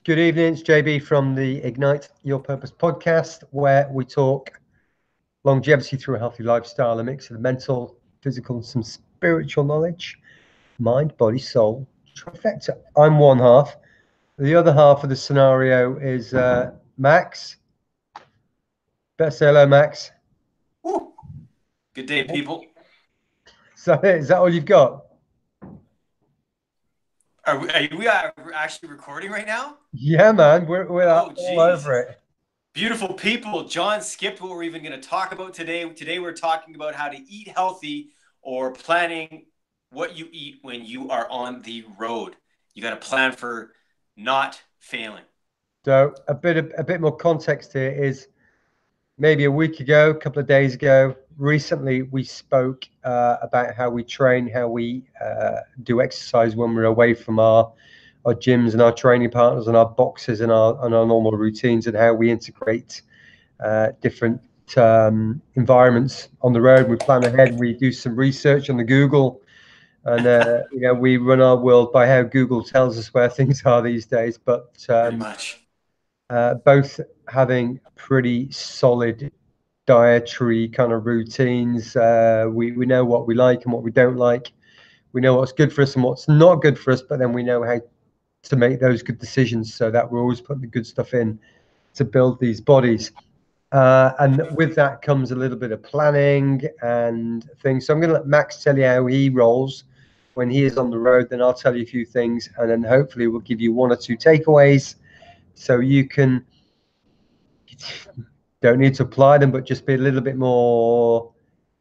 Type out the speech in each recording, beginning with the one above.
Good evening, it's JB from the Ignite Your Purpose podcast, where we talk longevity through a healthy lifestyle, a mix of mental, physical, and some spiritual knowledge, mind, body, soul, trifecta. I'm one half. The other half of the scenario is Max. Better say hello, Max. Woo. Good day, people. So is that all you've got? Are we actually recording right now? Yeah, man, we're Oh, all geez. over it. Beautiful people. John skipped what we're even going to talk about today. Today, we're talking about how to eat healthy or planning what you eat when you are on the road. You got to plan for not failing. So a bit more context here is maybe a week ago, a couple of days ago, recently we spoke about how we train, how we do exercise when we're away from our gyms and our training partners and our boxes and our normal routines, and how we integrate different environments on the road. We plan ahead. We do some research on the Google, and we run our world by how Google tells us where things are these days. But Pretty much. both having pretty solid dietary kind of routines. We know what we like and what we don't like. We know what's good for us and what's not good for us, but then we know how to make those good decisions so that we're always putting the good stuff in to build these bodies. And with that comes a little bit of planning and things. So I'm going to let Max tell you how he rolls when he is on the road. Then I'll tell you a few things, and then hopefully we'll give you one or two takeaways so you can don't need to apply them, but just be a little bit more,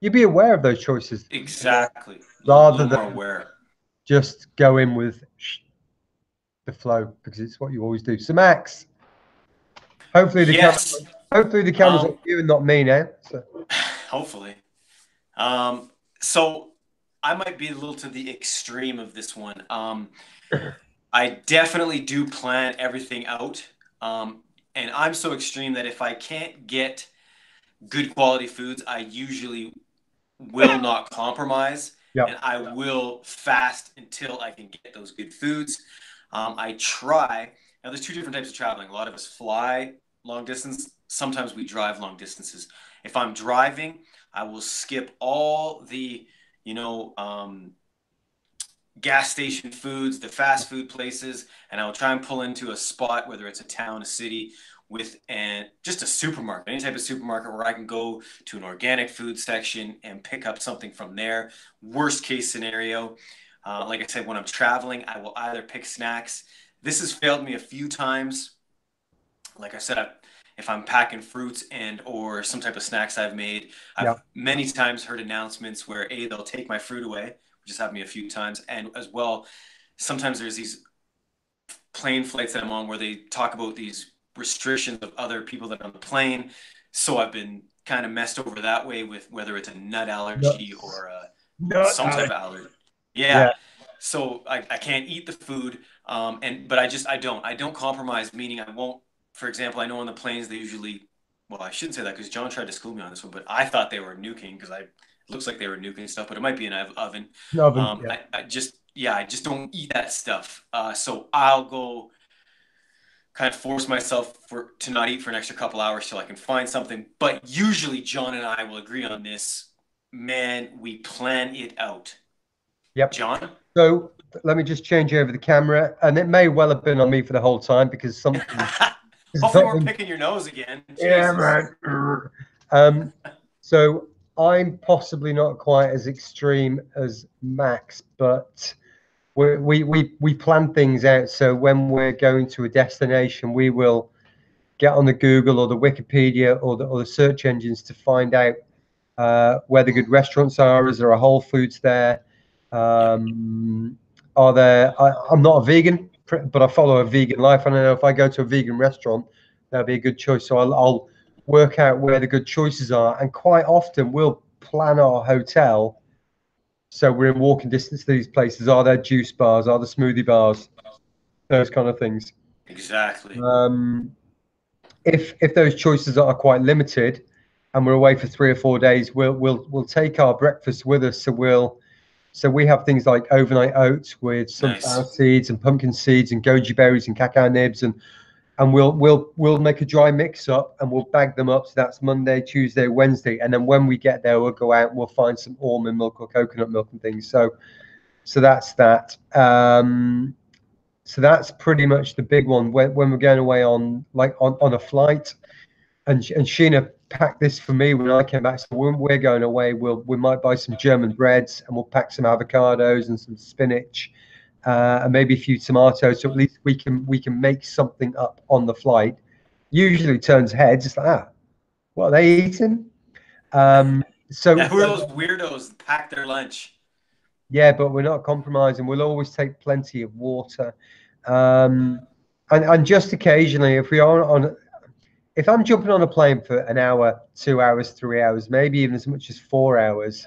you be aware of those choices. Exactly. A Rather little more than aware. just go in with the flow, because it's what you always do. So Max, hopefully Yes. the camera's on you and not me now. So. Hopefully. So I might be a little to the extreme of this one. I definitely do plan everything out. And I'm so extreme that if I can't get good quality foods, I usually will not compromise, Yeah. and I will fast until I can get those good foods. I try. Now, there's two different types of traveling. A lot of us fly long distance. Sometimes we drive long distances. If I'm driving, I will skip all the, you know, gas station foods, the fast food places, and I will try and pull into a spot, whether it's a town, a city, with just a supermarket, any type of supermarket where I can go to an organic food section and pick up something from there. Worst case scenario, like I said, when I'm traveling, I will either pick snacks. This has failed me a few times. Like I said, if I'm packing fruits and or some type of snacks I've made, Yeah. I've many times heard announcements where they'll take my fruit away, which has happened me a few times, and as well, sometimes there's these plane flights that I'm on where they talk about these restrictions of other people that are on the plane. So I've been kind of messed over that way with whether it's a nut allergy Nuts. or Nut some type allergy. of allergy. Yeah. Yeah. So I can't eat the food. But I don't compromise, meaning I won't, for example, I know on the planes they usually, well, I shouldn't say that because John tried to school me on this one, but I thought they were nuking because it looks like they were nuking stuff, but it might be an oven. Oven. Yeah. I just don't eat that stuff. So I'll go kind of force myself to not eat for an extra couple hours till I can find something. But usually John and I will agree on this. Man, we plan it out. Yep. John? So let me just change over the camera, and it may well have been on me for the whole time because something. Hopefully we're picking your nose again. Yeah, Jesus. man. So I'm possibly not quite as extreme as Max, but we plan things out. So when we're going to a destination, we will get on the Google or the Wikipedia or the search engines to find out where the good restaurants are. Is there a Whole Foods there? Are there? I'm not a vegan, but I follow a vegan life. And I know if I go to a vegan restaurant, that'll be a good choice. So I'll work out where the good choices are, and quite often we'll plan our hotel so we're in walking distance to these places. Are there juice bars? Are there smoothie bars? Those kind of things. Exactly. If those choices are quite limited, and we're away for 3 or 4 days, we'll take our breakfast with us. So we'll So we have things like overnight oats with sunflower Nice. seeds and pumpkin seeds and goji berries and cacao nibs, and we'll make a dry mix up and we'll bag them up. So that's Monday, Tuesday, Wednesday, and then when we get there, we'll go out and we'll find some almond milk or coconut milk and things. So that's that. So that's pretty much the big one when we're going away on on a flight. And Sheena packed this for me when I came back. So when we're going away, we might buy some German breads and we'll pack some avocados and some spinach, and maybe a few tomatoes. So at least we can make something up on the flight. Usually turns heads. It's like, what are they eating? Yeah, So who are those weirdos that pack their lunch? yeah, but we're not compromising. We'll always take plenty of water, um, and just occasionally, if I'm jumping on a plane for an hour, 2 hours, 3 hours, maybe even as much as 4 hours,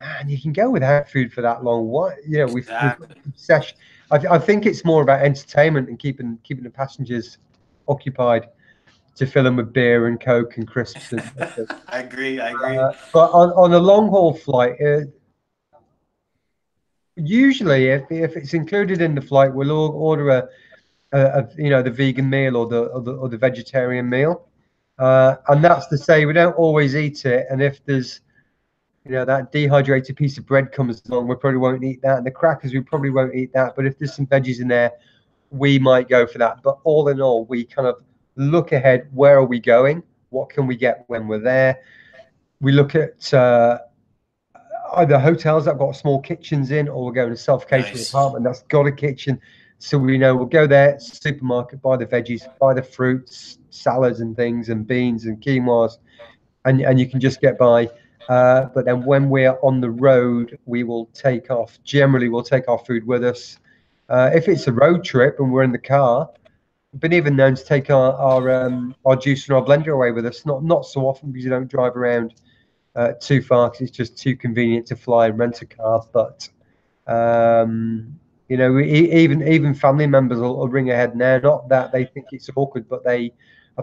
and you can go without food for that long. What we've got Exactly. obsession. I think it's more about entertainment and keeping the passengers occupied to fill them with beer and coke and crisps and stuff. I agree. I agree. But on a long haul flight, usually if it's included in the flight, we'll all order the vegan meal or the vegetarian meal. And that's to say we don't always eat it. And if there's that dehydrated piece of bread comes along, we probably won't eat that. And the crackers, we probably won't eat that. But if there's some veggies in there, we might go for that. But all in all, we kind of look ahead. Where are we going? What can we get when we're there? We look at either hotels that have got small kitchens in, or we're going to self-catering Nice. apartment that's got a kitchen. So we know we'll go there, supermarket, buy the veggies, buy the fruits, salads and things, and beans and quinoas, and you can just get by. But then when we're on the road, we will take off. Generally, we'll take our food with us. If it's a road trip and we're in the car, we've been even known to take our juice and our blender away with us. Not so often because you don't drive around too far because it's just too convenient to fly and rent a car. But even family members will ring ahead now. Not that they think it's awkward, but I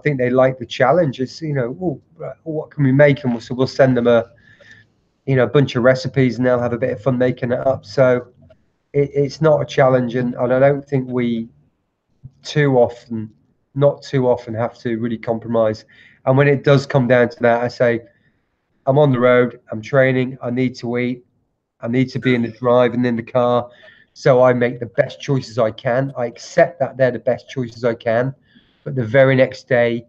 think they like the challenge. It's oh, what can we make? And so we'll send them a bunch of recipes, and they'll have a bit of fun making it up. So it's not a challenge, and I don't think we too often, not too often, have to really compromise. And when it does come down to that, I say, I'm on the road, I'm training, I need to eat, I need to be in True. the drive and in the car. So I make the best choices I can. I accept that they're the best choices I can. But the very next day,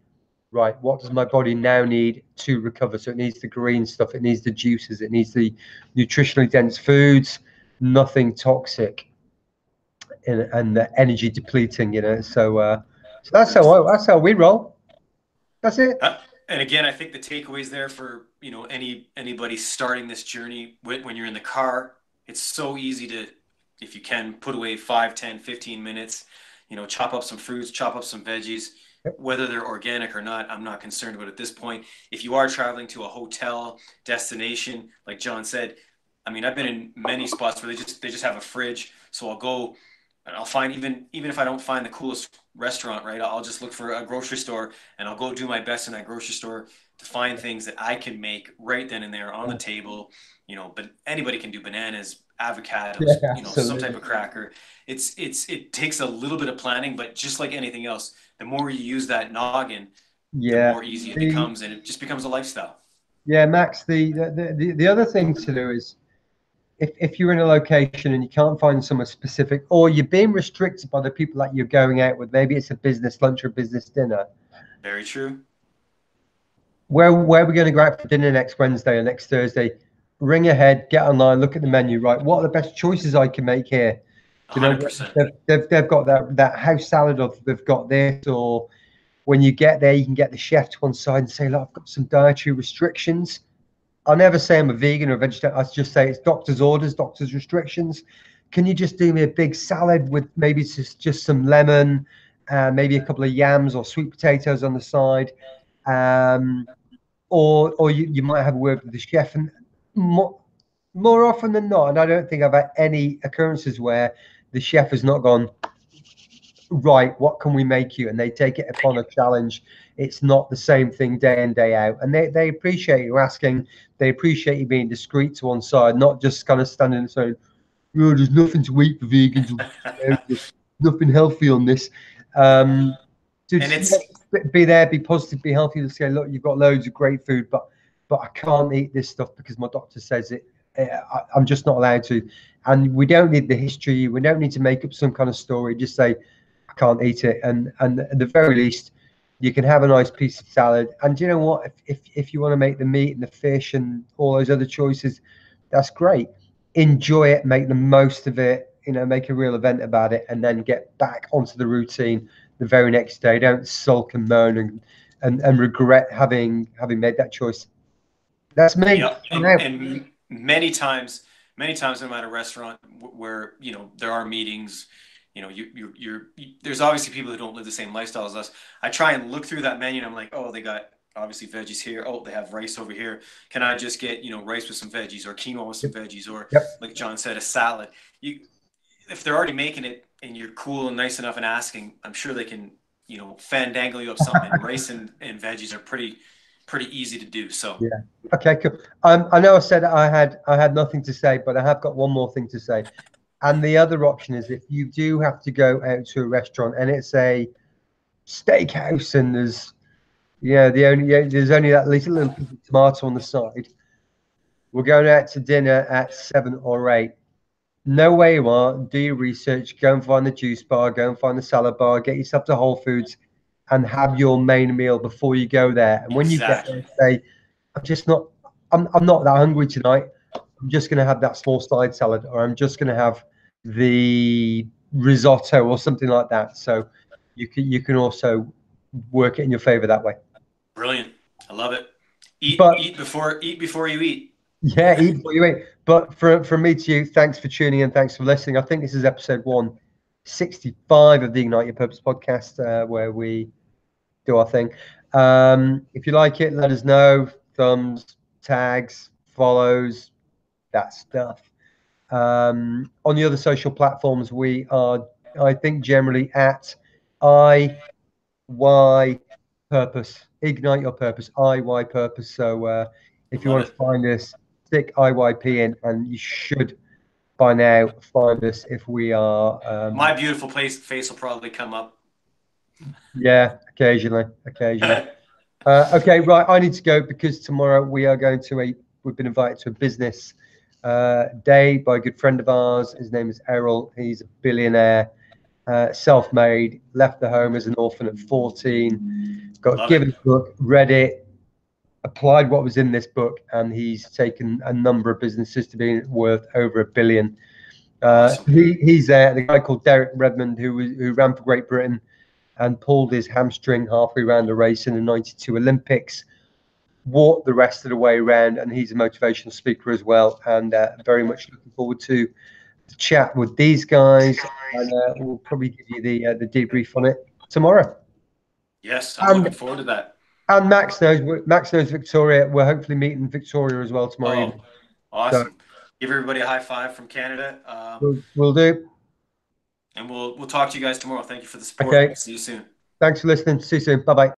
right, what does my body now need to recover? So it needs the green stuff, it needs the juices, it needs the nutritionally dense foods, nothing toxic and the energy depleting. So that's how we roll. That's it. And again, I think the takeaways there for anybody starting this journey when you're in the car, it's so easy to, if you can, put away 5, 10, 15 minutes, chop up some fruits, chop up some veggies, whether they're organic or not, I'm not concerned about at this point. If you are traveling to a hotel destination, like John said, I mean, I've been in many spots where they just have a fridge, so I'll go and I'll find, even if I don't find the coolest restaurant, right? I'll just look for a grocery store and I'll go do my best in that grocery store to find things that I can make right then and there on the table. But anybody can do bananas, Yeah, avocados, some type absolutely. of cracker. It takes a little bit of planning, but just like anything else, the more you use that noggin, the Yeah. more easy it The becomes, and it just becomes a lifestyle. Yeah, Max, the other thing to do is if you're in a location and you can't find somewhere specific, or you're being restricted by the people that you're going out with, maybe it's a business lunch or a business dinner. Very true. Where are we going to go out for dinner next Wednesday or next Thursday? Ring ahead, get online, look at the menu. Right, what are the best choices I can make here? Do you know 100%. they've got that house salad, or they've got this, or when you get there, you can get the chef to one side and say, look, I've got some dietary restrictions. I'll never say I'm a vegan or a vegetarian. I just say it's doctor's orders, doctor's restrictions. Can you just do me a big salad with maybe just some lemon, maybe a couple of yams or sweet potatoes on the side? Um, or you might have a word with the chef. And more often than not, and I don't think I've had any occurrences where the chef has not gone, right, what can we make you? And they take it upon a challenge. It's not the same thing day in, day out. And they appreciate you asking. They appreciate you being discreet to one side, not just kind of standing and saying, oh, there's nothing to eat for vegans. There's nothing healthy on this. To And just be there, be positive, be healthy. To say, look, you've got loads of great food, but I can't eat this stuff because my doctor says it. I'm just not allowed to. And we don't need the history. We don't need to make up some kind of story. Just say, I can't eat it. And at the very least, you can have a nice piece of salad. And you know what? If you want to make the meat and the fish and all those other choices, that's great. Enjoy it, make the most of it, you know, make a real event about it, and then get back onto the routine the very next day. Don't sulk and moan and regret having made that choice. That's me. yeah, and many times I'm at a restaurant where, you know, there are meetings, you know, there's obviously people who don't live the same lifestyle as us. I try and look through that menu and I'm like, oh, they got obviously veggies here. Oh, they have rice over here. Can I just get, you know, rice with some veggies, or quinoa with some veggies, or Yep. like John said, a salad? If they're already making it and you're cool and nice enough and asking, I'm sure they can, you know, fandangle you up something. And rice and veggies are pretty easy to do. So Yeah. Okay, cool. I know I said I had nothing to say, but I have got one more thing to say. And the other option is, if you do have to go out to a restaurant and it's a steakhouse and there's there's only that little piece of tomato on the side. We're going out to dinner at 7 or 8. Know where you are, do your research, go and find the juice bar, go and find the salad bar, get yourself to Whole Foods and have your main meal before you go there. And when you get there, exactly. say, I'm not that hungry tonight. I'm just going to have that small side salad, or I'm just going to have the risotto or something like that. So you can also work it in your favor that way. Brilliant. I love it. Eat But eat before you eat. yeah, eat before you eat. But from me to you, thanks for tuning in. Thanks for listening. I think this is episode 165 of the Ignite Your Purpose podcast, where we do our thing. If you like it, let us know. Thumbs, tags, follows, that stuff. On the other social platforms, we are, I think, generally at IY Purpose. Ignite Your Purpose, IY Purpose. So if you Love want to it. find us, stick IYP in, and you should by now find us if we are. My beautiful face will probably come up. Yeah, occasionally. Okay, right. I need to go because tomorrow we are going to we've been invited to a business day by a good friend of ours. His name is Errol. He's a billionaire, self-made, left the home as an orphan at 14, got Love given it. a book, read it, applied what was in this book, and he's taken a number of businesses to be worth over $1 billion. Awesome. He's there. The guy called Derek Redmond, who ran for Great Britain and pulled his hamstring halfway around the race in the '92 Olympics, walked the rest of the way around, and he's a motivational speaker as well. And very much looking forward to the chat with these guys, and we'll probably give you the debrief on it tomorrow. Yes, I'm And looking forward to that. Max knows Victoria. We're hopefully meeting Victoria as well tomorrow Oh, evening. So awesome. Give everybody a high five from Canada. we'll do. And we'll talk to you guys tomorrow. Thank you for the support. Okay. See you soon. Thanks for listening. See you soon. Bye bye.